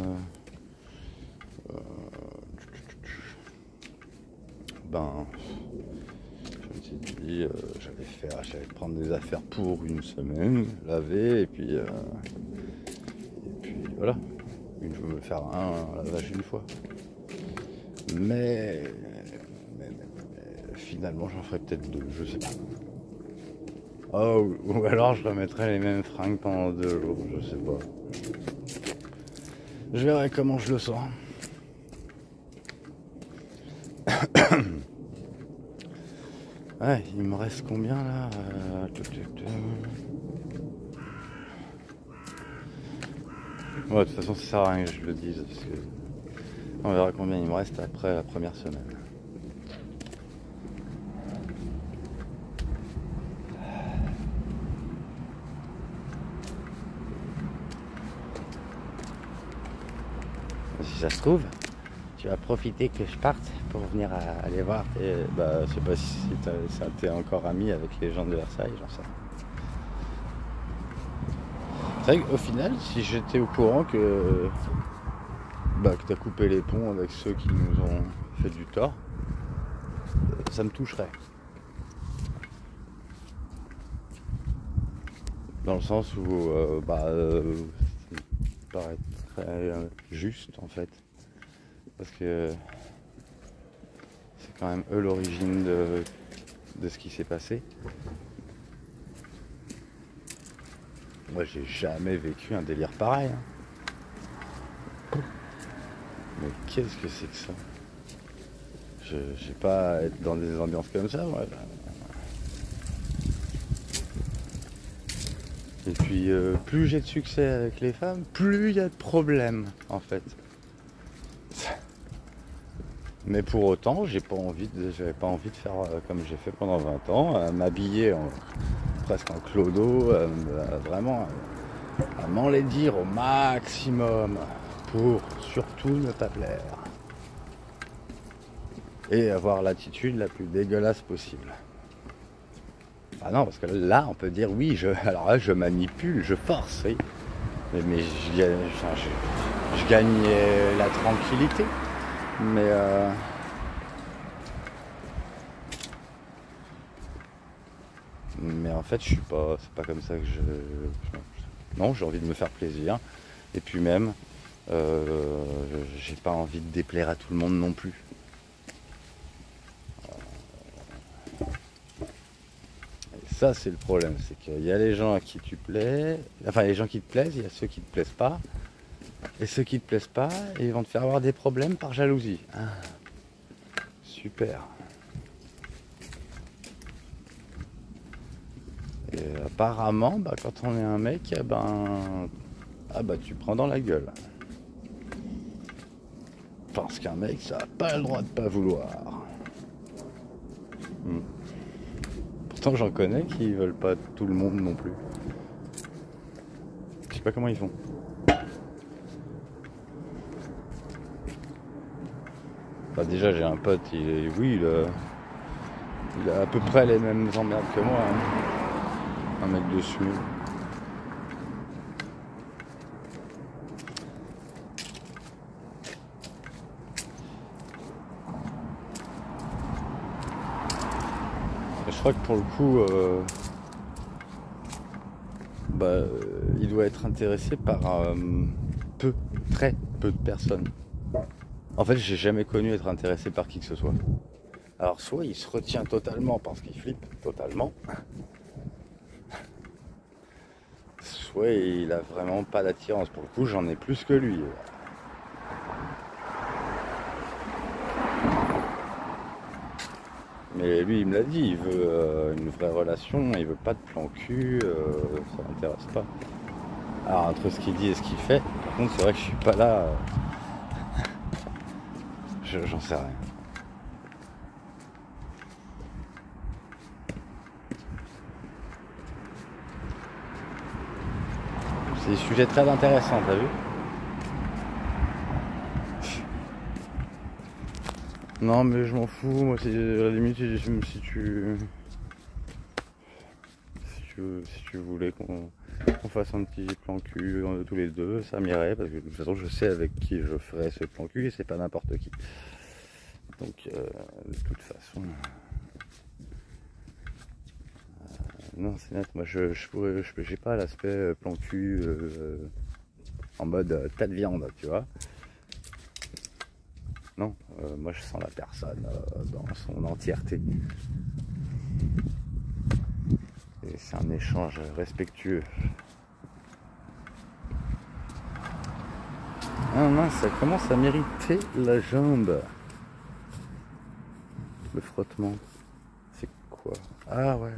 Ben, je me suis dit, j'allais prendre des affaires pour une semaine, laver, et puis voilà. Je veux me faire un lavage une fois. Mais finalement, j'en ferai peut-être 2, je sais pas. Oh, ou alors je remettrai les mêmes fringues pendant 2 jours, je sais pas. Je verrai comment je le sens. Ouais, il me reste combien là? Ouais, de toute façon, ça sert à rien que je le dise, parce que on verra combien il me reste après la première semaine. Si ça se trouve, tu vas profiter que je parte pour venir aller voir. Bah, je sais pas si t'es encore ami avec les gens de Versailles, j'en sais rien. C'est vrai qu'au final, si j'étais au courant que t'as coupé les ponts avec ceux qui nous ont fait du tort, ça me toucherait. Dans le sens où ça me paraît très juste en fait. Parce que c'est quand même eux l'origine de ce qui s'est passé. Moi j'ai jamais vécu un délire pareil. Hein. Mais qu'est-ce que c'est que ça? J'ai pas à être dans des ambiances comme ça, moi. Et puis plus j'ai de succès avec les femmes, plus il y a de problèmes en fait. Mais pour autant, j'avais pas envie de faire comme j'ai fait pendant 20 ans, m'habiller presque en clodo, vraiment à m'enlaidir au maximum pour surtout ne pas plaire. Et avoir l'attitude la plus dégueulasse possible. Ah non, parce que là, on peut dire oui, alors là, je manipule, je force, oui. Mais je gagnais la tranquillité. Mais en fait, c'est pas comme ça que non, j'ai envie de me faire plaisir. Et puis même, j'ai pas envie de déplaire à tout le monde non plus. Et ça, c'est le problème, c'est qu'il y a les gens à qui tu plais, enfin les gens qui te plaisent, il y a ceux qui te plaisent pas. Et ceux qui te plaisent pas, ils vont te faire avoir des problèmes par jalousie. Ah, super. Et apparemment, quand on est un mec, tu prends dans la gueule. Parce qu'un mec, ça n'a pas le droit de pas vouloir. Pourtant, j'en connais qui veulent pas tout le monde non plus. Je sais pas comment ils font. Déjà, j'ai un pote, il a à peu près les mêmes emmerdes que moi. Hein. Un mec de SMU. Je crois que pour le coup, il doit être intéressé par très peu de personnes. En fait, j'ai jamais connu être intéressé par qui que ce soit. Alors soit il se retient totalement parce qu'il flippe totalement, soit il a vraiment pas d'attirance. Pour le coup, j'en ai plus que lui. Mais lui, il me l'a dit, il veut une vraie relation, il veut pas de plan cul, ça m'intéresse pas. Alors entre ce qu'il dit et ce qu'il fait, par contre c'est vrai que je suis pas là, j'en sais rien. C'est des sujets très intéressants, t'as vu? Non mais je m'en fous, moi c'est à la limite si tu voulais qu'on fasse un petit plan cul tous les deux, ça m'irait, parce que de toute façon je sais avec qui je ferai ce plan cul et c'est pas n'importe qui. Donc de toute façon. Non c'est net, moi j'ai pas l'aspect plan cul en mode tas de viande, tu vois. Non, moi je sens la personne dans son entièreté. Et c'est un échange respectueux. Ah mince, ça commence à m'irriter la jambe. Le frottement. C'est quoi? Ah ouais.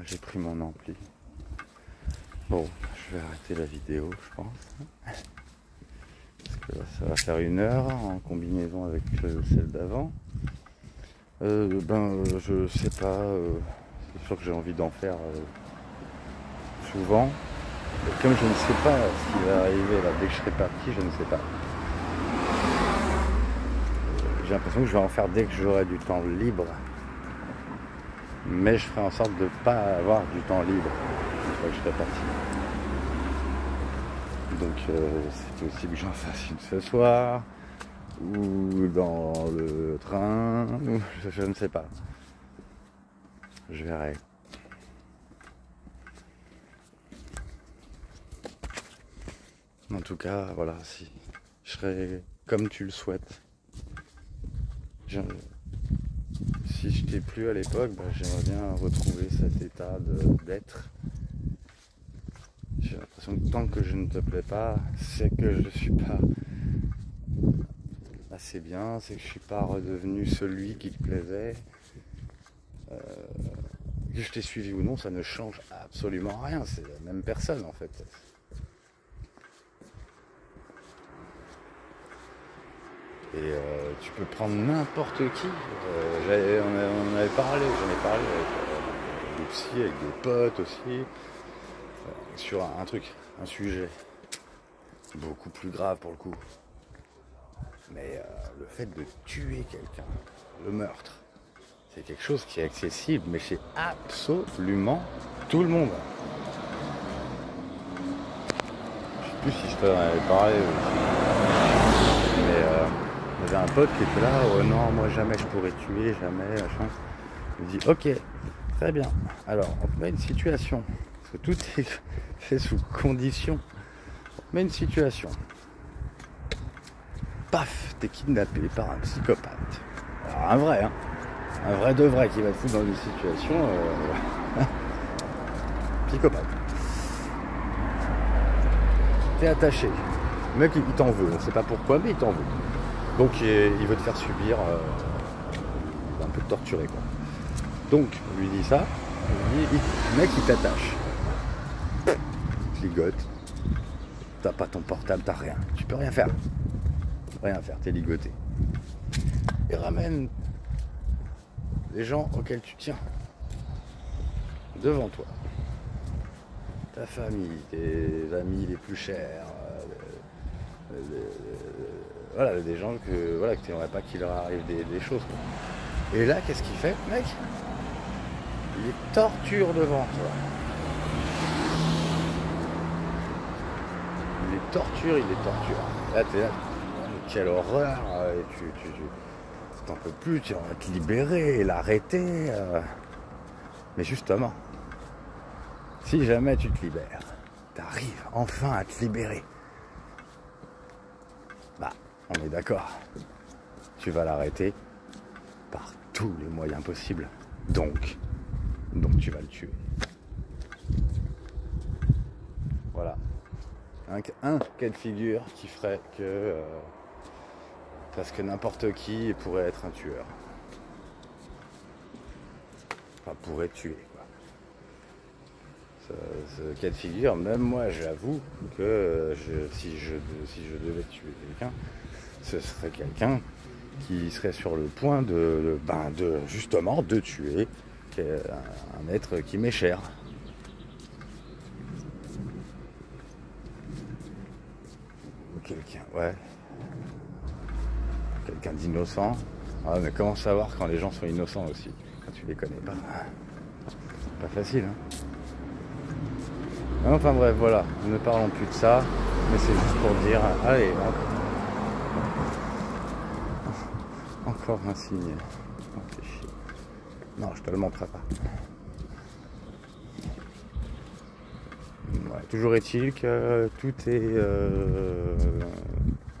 J'ai pris mon ampli. Bon, je vais arrêter la vidéo, je pense. Parce que là, ça va faire 1 heure en combinaison avec celle d'avant. Je sais pas. C'est sûr que j'ai envie d'en faire souvent. Et comme je ne sais pas ce qui va arriver là, dès que je serai parti, je ne sais pas. J'ai l'impression que je vais en faire dès que j'aurai du temps libre. Mais je ferai en sorte de ne pas avoir du temps libre une fois que je serai parti. Donc c'est possible que j'en fasse une ce soir, ou dans le train, ou je ne sais pas. Je verrai. En tout cas, voilà, si je serais comme tu le souhaites. Si je t'ai plu à l'époque, j'aimerais bien retrouver cet état d'être. J'ai l'impression que tant que je ne te plais pas, c'est que je suis pas assez bien, c'est que je suis pas redevenu celui qui te plaisait. Que je t'ai suivi ou non, ça ne change absolument rien, c'est la même personne en fait. Et tu peux prendre n'importe qui. On en avait parlé, j'en ai parlé avec des psys, avec des potes aussi, sur un truc, un sujet beaucoup plus grave pour le coup. Mais le fait de tuer quelqu'un, le meurtre, c'est quelque chose qui est accessible, mais chez absolument tout le monde. Je sais plus si je t'en avais parlé aussi. Mais il y avait un pote qui était là, oh non, moi jamais je pourrais tuer, jamais, machin. Il me dit, ok, très bien. Alors, on te met une situation, parce que tout est fait sous condition. On te met une situation. Paf, t'es kidnappé par un psychopathe. Alors, un vrai, hein. Un vrai de vrai qui va te foutre dans une situation psychopathe. T'es attaché. Le mec, il t'en veut. On sait pas pourquoi, mais il t'en veut. Donc, il veut te faire subir un peu torturé, quoi. Donc, on lui dit ça. Le mec, il t'attache. Il te ligote. T'as pas ton portable, t'as rien. Tu peux rien faire. Rien faire, t'es ligoté. Et ramène les gens auxquels tu tiens devant toi. Ta famille, tes amis les plus chers. Voilà, des gens que tu n'aimerais pas qu'il leur arrive des choses, quoi. Et là, qu'est-ce qu'il fait, mec? Il les torture devant toi. Il les torture. Là, t'es là. Quelle horreur. Et tu t'en peux plus, tu vas te libérer, l'arrêter. Mais justement, si jamais tu te libères, t'arrives enfin à te libérer. On est d'accord. Tu vas l'arrêter par tous les moyens possibles. Donc tu vas le tuer. Voilà. Un cas de figure qui ferait que presque n'importe qui pourrait être un tueur. enfin, pourrait tuer, quoi. Ce cas de figure, même moi j'avoue que si je devais tuer quelqu'un, ce serait quelqu'un qui serait sur le point justement de tuer un être qui m'est cher. Quelqu'un d'innocent. Ah, mais comment savoir quand les gens sont innocents aussi, quand tu les connais pas? C'est pas facile, hein. Enfin bref, voilà, ne parlons plus de ça, mais c'est juste pour dire, allez, encore un signe. Oh, fais chier. Non, je te le montrerai pas. Ouais, toujours est-il que tout est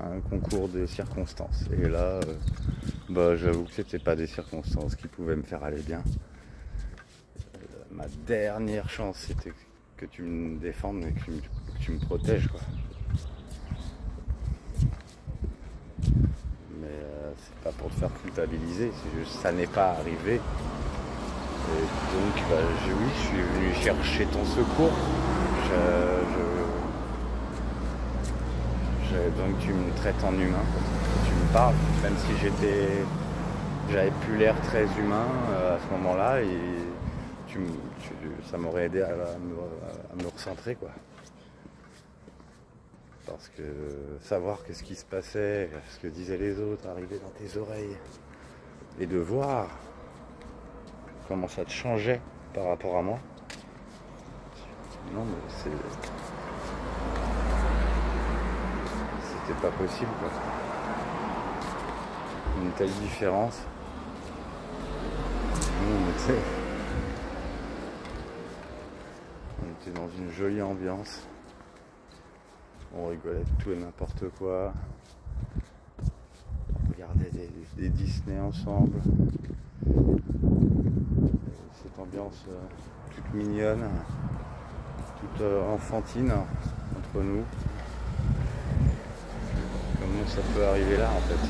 un concours de circonstances. Et là, j'avoue que c'était pas des circonstances qui pouvaient me faire aller bien. Ma dernière chance, c'était que tu me défendes et que tu me protèges, quoi. Mais c'est pas pour te faire culpabiliser, c'est juste ça n'est pas arrivé. Et donc je suis venu chercher ton secours. Donc tu me traites en humain, tu me parles, même si j'avais plus l'air très humain à ce moment-là, et ça m'aurait aidé à me recentrer, quoi. Parce que savoir qu'est-ce qui se passait, ce que disaient les autres, arriver dans tes oreilles, et de voir comment ça te changeait par rapport à moi. Non, mais c'était pas possible, quoi. Une telle différence. Nous, on était dans une jolie ambiance. On rigolait de tout et n'importe quoi. On regardait des Disney ensemble. Cette ambiance toute mignonne, toute enfantine entre nous. Comment ça peut arriver là, en fait?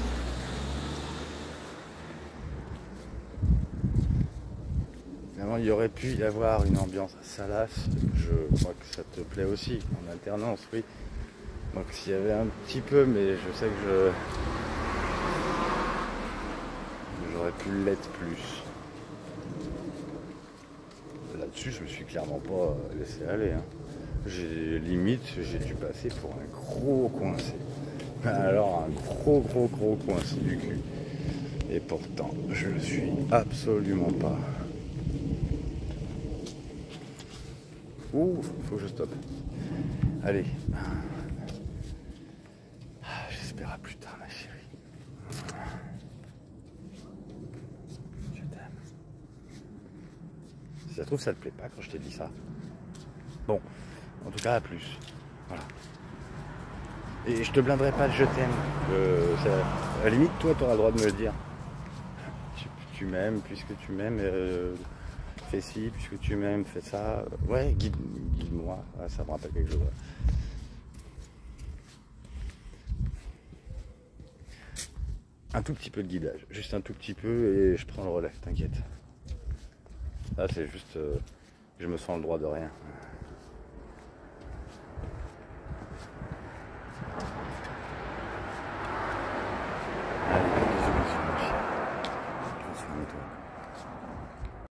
Finalement, il y aurait pu y avoir une ambiance à Salas. Je crois que ça te plaît aussi, en alternance, oui. Donc s'il y avait un petit peu, mais je sais que j'aurais pu l'être plus. Là-dessus, je me suis clairement pas laissé aller, hein. J'ai dû passer pour un gros coincé. Alors un gros coincé du cul. Et pourtant, je le suis absolument pas. Ouh, faut que je stoppe. Allez. J'espère à plus tard, ma chérie. Je t'aime. Si ça se trouve, ça te plaît pas quand je t'ai dit ça. Bon, en tout cas, à plus. Voilà. Et je te blinderai pas de je t'aime. À la limite, toi, tu auras le droit de me le dire. Tu m'aimes, puisque tu m'aimes, fais ci, puisque tu m'aimes, fais ça. Ouais, guide-moi. Ah, ça me rappelle quelque chose. Un tout petit peu de guidage, juste un tout petit peu, et je prends le relais, t'inquiète. Là, c'est juste, je me sens le droit de rien.